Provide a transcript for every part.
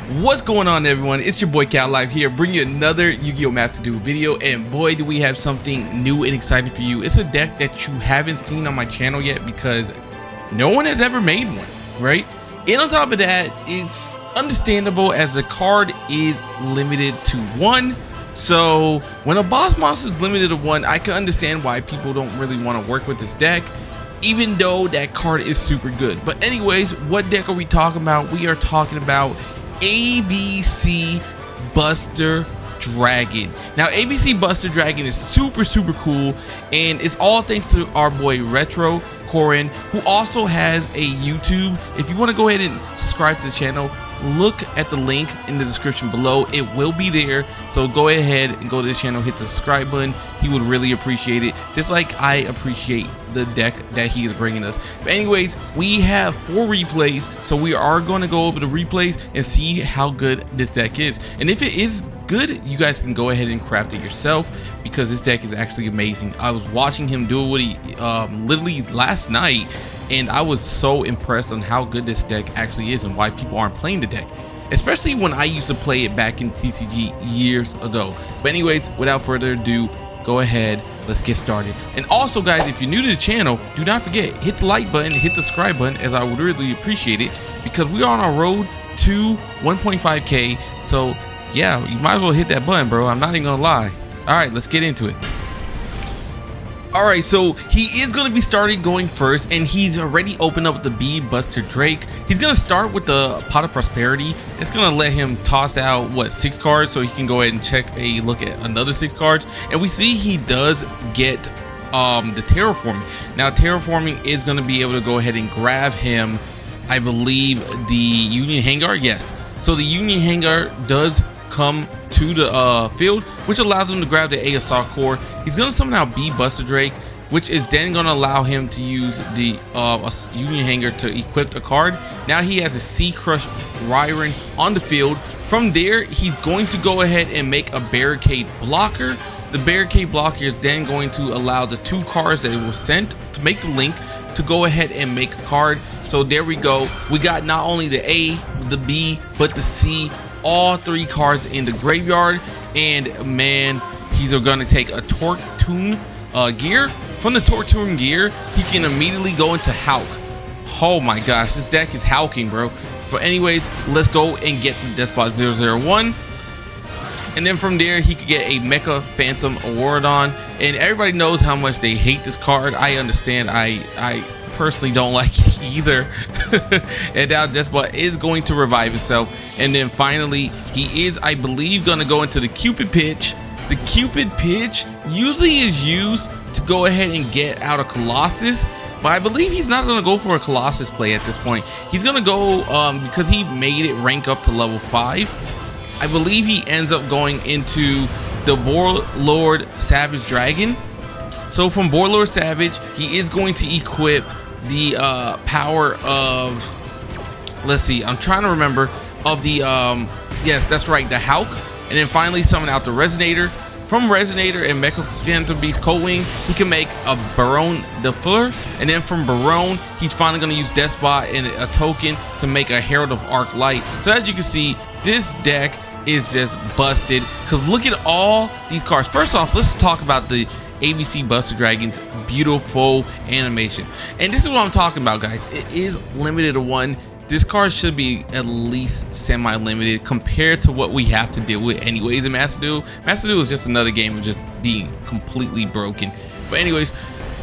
What's going on, everyone? It's your boy Cal Live here, bringing you another Yu-Gi-Oh! Master Duel video, and boy do we have something new and exciting for you. It's a deck that you haven't seen on my channel yet because no one has ever made one, right? And on top of that, it's understandable as the card is limited to one. So when a boss monster is limited to one, I can understand why people don't really want to work with this deck, even though that card is super good. But anyways, what deck are we talking about? We are talking about ABC Buster Dragon. Now ABC Buster Dragon is super cool, and it's all thanks to our boy Retro Corin, who also has a YouTube. If you want to go ahead and subscribe to the channel, look at the link in the description below. It will be there, so go ahead and go to the channel, hit the subscribe button. He would really appreciate it, just like I appreciate the deck that he is bringing us. But anyways, we have 4 replays, so we are going to go over the replays and see how good this deck is. And if it is good, you guys can go ahead and craft it yourself, because this deck is actually amazing. I was watching him do what he literally last night, and I was so impressed on how good this deck actually is and why people aren't playing the deck, especially when I used to play it back in TCG years ago. But anyways, without further ado, go ahead, let's get started. And also guys, if you're new to the channel, do not forget, hit the like button, hit the subscribe button, as I would really appreciate it, because we are on our road to 1.5k. so yeah, you might as well hit that button, bro. I'm not even gonna lie. All right, let's get into it. All right, so he is going to be starting going first, and he's already opened up the B Buster Drake. He's going to start with the Pot of Prosperity. It's going to let him toss out, what, 6 cards, so he can go ahead and check a look at another 6 cards. And we see he does get the Terraforming. Now, Terraforming is going to be able to go ahead and grab him, I believe, the Union Hangar. Yes, so the Union Hangar does come to the field, which allows him to grab the A Assault Core. He's going to summon out B Buster Drake, which is then going to allow him to use the Union Hangar to equip a card. Now he has a Sea Crush Ryron on the field. From there, he's going to go ahead and make a Barricade Blocker. The Barricade Blocker is then going to allow the 2 cards that it was sent to make the link to go ahead and make a card. So there we go. We got not only the A, the B, but the C, all 3 cards in the graveyard. And man, he's going to take a Torque Tune gear. From the Torque Tune gear, he can immediately go into Hawk. Oh my gosh, this deck is hawking, bro. But anyways, let's go and get the Despot 001. And then from there, he could get a Mecha Phantom Awardon. And everybody knows how much they hate this card. I understand. I personally don't like it either. And now Despot is going to revive himself, and then finally he is, I believe, going to go into the Cupid Pitch. The Cupid Pitch usually is used to go ahead and get out a Colossus, but I believe he's not going to go for a Colossus play at this point. He's going to go because he made it rank up to level 5. I believe he ends up going into the Warlord Savage Dragon. So from Warlord Savage, he is going to equip the power of, let's see, I'm trying to remember, of the yes, that's right, the Hawk. And then finally summon out the Resonator. From Resonator and Mecha Phantom Beast Coldwing, he can make a Baron de Fleur. And then from Baron, he's finally going to use Despot and a token to make a Herald of Arc Light. So as you can see, this deck is just busted, because look at all these cards. First off, let's talk about the ABC Buster Dragon's beautiful animation. And this is what I'm talking about, guys. It is limited to 1. This card should be at least semi-limited compared to what we have to deal with anyways in Master Duel. Master Duel is just another game of just being completely broken. But anyways,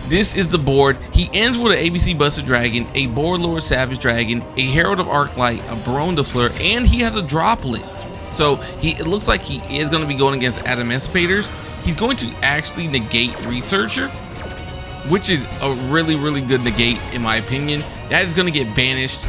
this is the board. He ends with an ABC Buster Dragon, a Warlord Savage Dragon, a Herald of Arclight, a Baron de Fleur, and he has a Droplet. So it looks like he is going to be going against Adamanticators. He's going to actually negate Researcher, which is a really good negate in my opinion. That is going to get banished.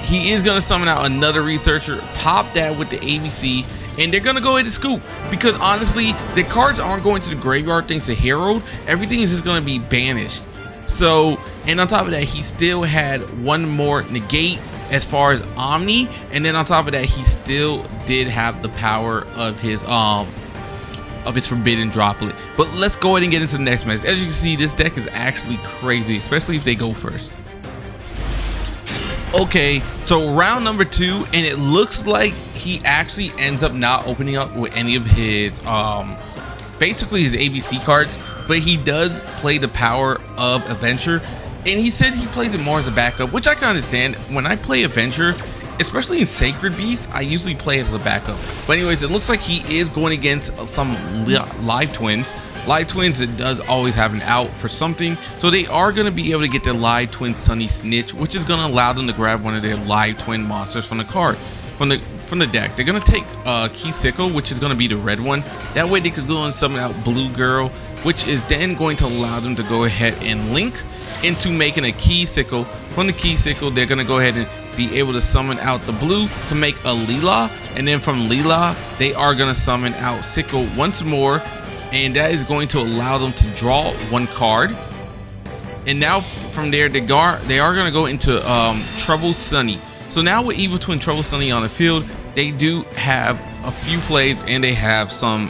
He is going to summon out another Researcher, pop that with the ABC, and they're going to go ahead and scoop, because honestly, the cards aren't going to the graveyard thanks to Herald. Everything is just going to be banished. So, and on top of that, he still had one more negate as far as Omni, and then on top of that, he still did have the power of his Forbidden Droplet. But let's go ahead and get into the next match. As you can see, this deck is actually crazy, especially if they go first. Okay, so round number 2, and it looks like he actually ends up not opening up with any of his basically his ABC cards, but he does play the power of Adventure, and he said he plays it more as a backup, which I can understand. When I play Adventure, especially in Sacred Beast, I usually play it as a backup. But anyways, it looks like he is going against some live twins. Live twins, it does always have an out for something, so they are going to be able to get their live twin Sunny Snitch, which is going to allow them to grab one of their live twin monsters from the card, from the deck. They're going to take Key Sickle, which is going to be the red one. That way they could go and summon out Blue Girl, which is then going to allow them to go ahead and link into making a Key Sickle. From the Key Sickle, they're going to go ahead and be able to summon out the blue to make a Leela, and then from Leela they are going to summon out Sickle once more, and that is going to allow them to draw one card. And now from there they are going to go into Trouble Sunny. So now with Evil Twin Trouble Sunny on the field, they do have a few plays, and they have some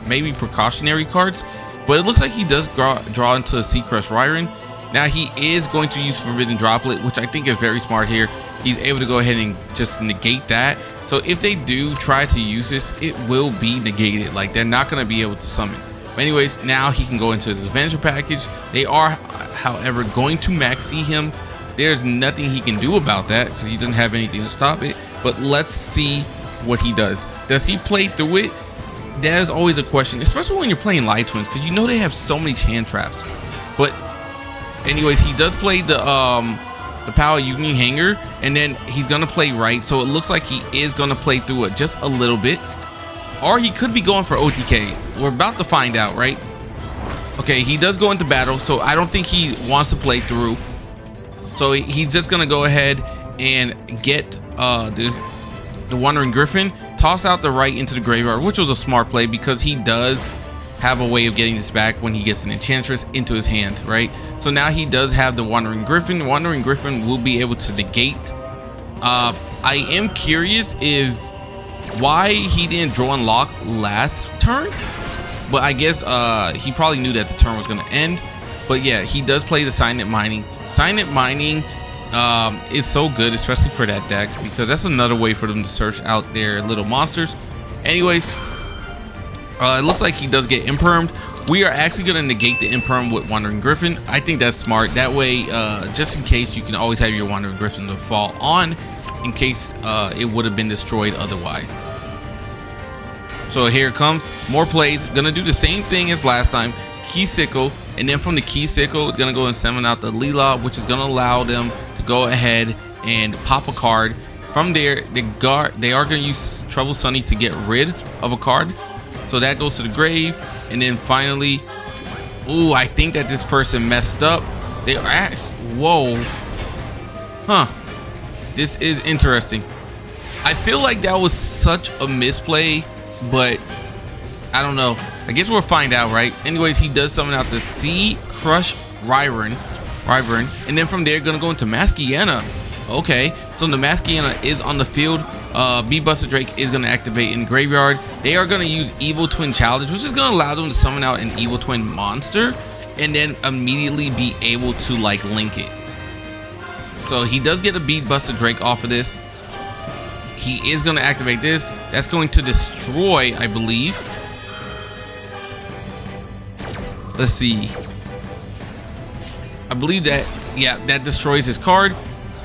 maybe precautionary cards, but it looks like he does draw into Sea Crush Ryron. Now he is going to use Forbidden Droplet, which I think is very smart here. He's able to go ahead and just negate that. So if they do try to use this, it will be negated. Like, they're not going to be able to summon. But anyways, now he can go into his Adventure package. They are, however, going to maxi him. There's nothing he can do about that because he doesn't have anything to stop it. But let's see what he does. Does he play through it? That is always a question, especially when you're playing Live Twins, because you know they have so many hand traps. But anyways, he does play the Power Union Hanger, and then he's gonna play right. So it looks like he is gonna play through it just a little bit, or he could be going for OTK. We're about to find out, right? Okay, he does go into battle, so I don't think he wants to play through. So he's just gonna go ahead and get the Wandering Griffin, toss out the right into the graveyard, which was a smart play because he does have a way of getting this back when he gets an Enchantress into his hand, right? So now he does have the Wandering Griffin. The Wandering Griffin will be able to negate. I am curious is why he didn't draw and lock last turn, but I guess he probably knew that the turn was going to end. But yeah, he does play the Silent Mining. Silent Mining is so good, especially for that deck, because that's another way for them to search out their little monsters. Anyways, it looks like he does get Impermed. We are actually going to negate the Imperm with Wandering Griffin. I think that's smart. That way, just in case, you can always have your Wandering Griffin to fall on in case it would have been destroyed otherwise. So here it comes. More plays. Going to do the same thing as last time. Key Sickle. And then from the Key Sickle, going to go and summon out the Leela, which is going to allow them to go ahead and pop a card. From there, they are going to use Trouble Sunny to get rid of a card. So that goes to the grave. And then finally, ooh, I think that this person messed up. They are actually, whoa, huh, this is interesting. I feel like that was such a misplay, but I don't know. I guess we'll find out, right? Anyways, he does summon out the Sea Crush Ryvern, and then from there gonna go into Maschiana. Okay, so the Maschiana is on the field. BUSTER Drake is going to activate in graveyard. They are going to use Evil Twin Challenge, which is going to allow them to summon out an Evil Twin monster and then immediately be able to like link it. So he does get a BUSTER Drake off of this. He is going to activate this. That's going to destroy, I believe. Let's see. I believe that, yeah, that destroys his card.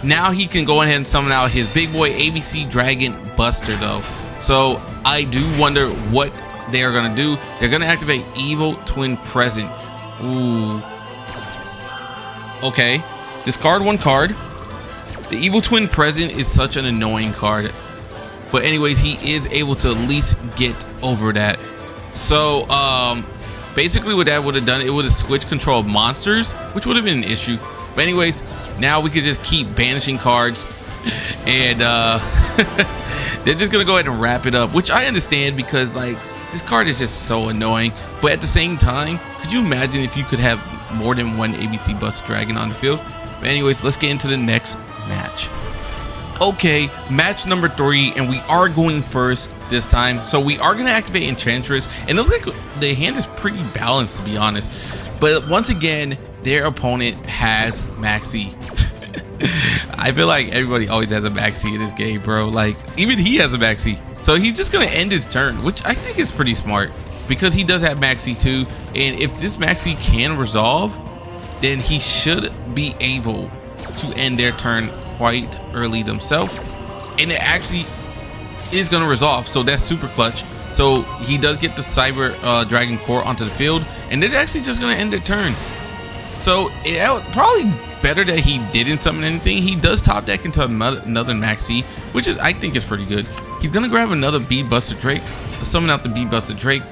Now he can go ahead and summon out his big boy ABC Dragon Buster though. So I do wonder what they are going to do. They're going to activate Evil Twin Present. Ooh. Okay. Discard one card. The Evil Twin Present is such an annoying card. But anyways, he is able to at least get over that. So basically what that would have done, it would have switched control of monsters, which would have been an issue. But anyways, now we could just keep banishing cards, and they're just gonna go ahead and wrap it up, which I understand because like this card is just so annoying. But at the same time, could you imagine if you could have more than one ABC Buster Dragon on the field? But anyways, let's get into the next match. Okay, match number 3, and we are going first this time. So we are gonna activate Enchantress, and it looks like the hand is pretty balanced, to be honest. But once again, their opponent has Maxi. I feel like everybody always has a maxi in this game, bro. Like, even he has a maxi. So he's just gonna end his turn, which I think is pretty smart because he does have maxi too. And if this maxi can resolve, then he should be able to end their turn quite early themselves. And it actually is gonna resolve, so that's super clutch. So he does get the Cyber Dragon Core onto the field, and it's actually just gonna end their turn. So it was probably better that he didn't summon anything. He does top deck into another maxi, which is, I think, is pretty good. He's gonna grab another Buster Drake, summon out the Buster Drake,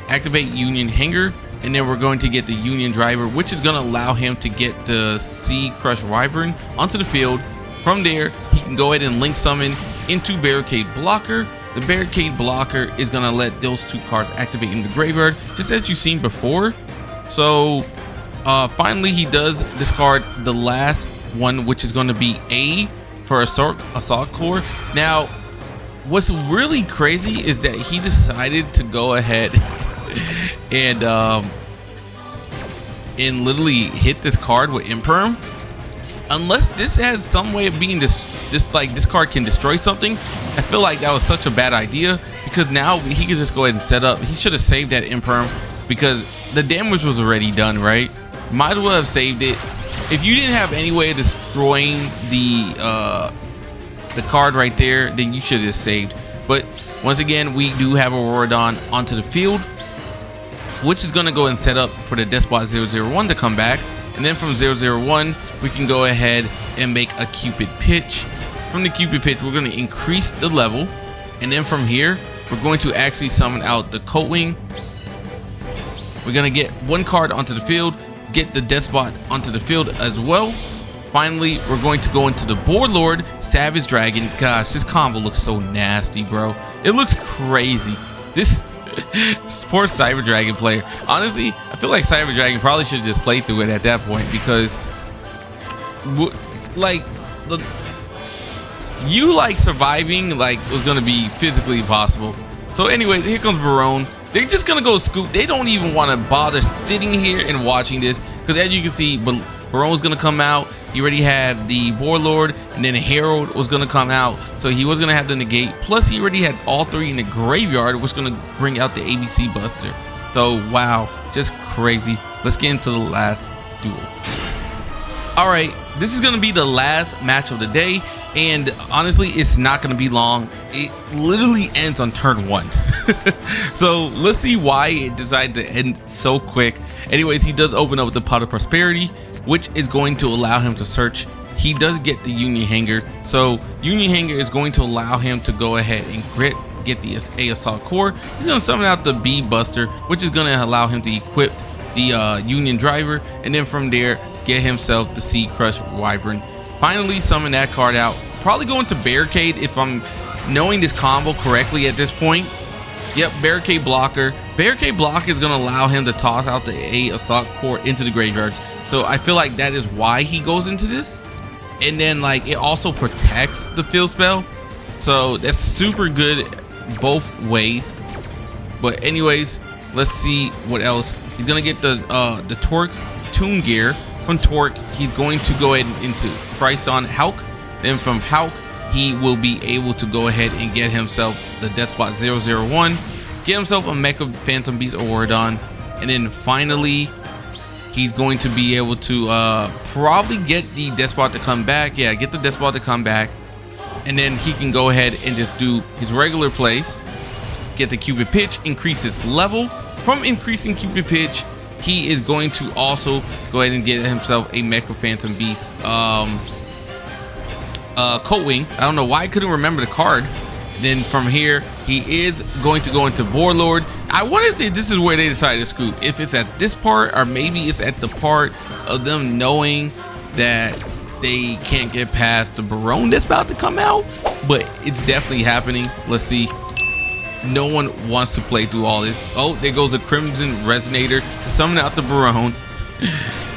activate Union Hanger, and then we're going to get the Union Driver, which is gonna allow him to get the Sea Crush Wyvern onto the field. From there, he can go ahead and link summon into Barricade Blocker. The Barricade Blocker is gonna let those two cards activate in the graveyard, just as you've seen before. So finally, he does discard the last one, which is going to be A for Assault Core. Now, what's really crazy is that he decided to go ahead and literally hit this card with Imperm. Unless this has some way of being this card can destroy something, I feel like that was such a bad idea, because now he can just go ahead and set up. He should have saved that Imperm because the damage was already done, right? Might as well have saved it. If you didn't have any way of destroying the card right there, then you should have just saved. But once again, we do have Auroradon onto the field, which is going to go and set up for the Despot 001 to come back. And then from 001, we can go ahead and make a Cupid Pitch. From the Cupid Pitch, we're going to increase the level. And then from here, we're going to actually summon out the Coatwing. We're going to get one card onto the field, get the Despot onto the field as well. Finally, we're going to go into the Board Lord, Savage Dragon. Gosh, this combo looks so nasty, bro. It looks crazy. This poor Cyber Dragon player. Honestly, I feel like Cyber Dragon probably should have just played through it at that point, because surviving was gonna be physically impossible. So anyway, here comes Barone. They're just gonna go scoop. They don't even want to bother sitting here and watching this, because as you can see, Barone's gonna come out. He already had the Warlord, and then Herald was gonna come out, so he was gonna have the negate. Plus, he already had all three in the graveyard, which is gonna bring out the ABC Buster. So wow, just crazy. Let's get into the last duel. All right, this is gonna be the last match of the day, and honestly, it's not gonna be long. It literally ends on turn 1. So let's see why it decided to end so quick. Anyways, he does open up with the Pot of Prosperity, which is going to allow him to search. He does get the Union Hanger, so Union Hanger is going to allow him to go ahead and get the A Assault Core. He's gonna summon out the B Buster, which is gonna allow him to equip the Union Driver, and then from there get himself the Sea Crush Wyvern. Finally summon that card out. Probably going to Barricade if I'm knowing this combo correctly at this point. Yep, Barricade Blocker. Barricade Block is gonna allow him to toss out the A Assault Core into the graveyards. So I feel like that is why he goes into this. And then it also protects the field spell. So that's super good both ways. But anyways, let's see what else. He's gonna get the Torque Tomb Gear. From Torque, he's going to go ahead into Christ on Hulk. Then from Hulk, he will be able to go ahead and get himself the Despot 001, get himself a Mecha Phantom Beast Auroradon, and then finally he's going to be able to probably get the Despot to come back. Yeah, get the Despot to come back, and then he can go ahead and just do his regular plays, get the Cupid Pitch, increase his level. From increasing Cupid Pitch, he is going to also go ahead and get himself a Mecha Phantom Beast Coatwing. I don't know why I couldn't remember the card. Then from here, he is going to go into Board Lord. I wonder if this is where they decided to scoop. If it's at this part, or maybe it's at the part of them knowing that they can't get past the Barone that's about to come out. But it's definitely happening. Let's see. No one wants to play through all this. Oh, there goes a Crimson Resonator to summon out the Barone.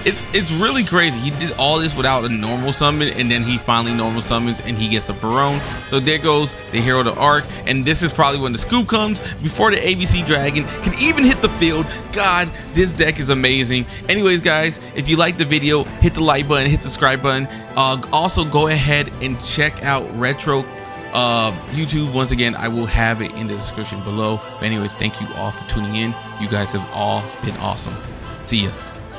it's really crazy. He did all this without a normal summon, and then he finally normal summons and he gets a Barone. So there goes the hero of the arc, and this is probably when the scoop comes before the ABC Dragon can even hit the field. God, this deck is amazing. Anyways, guys, if you like the video, hit the like button, hit the subscribe button. Also go ahead and check out Retro YouTube. Once again, I will have it in the description below. But anyways, thank you all for tuning in. You guys have all been awesome. See ya.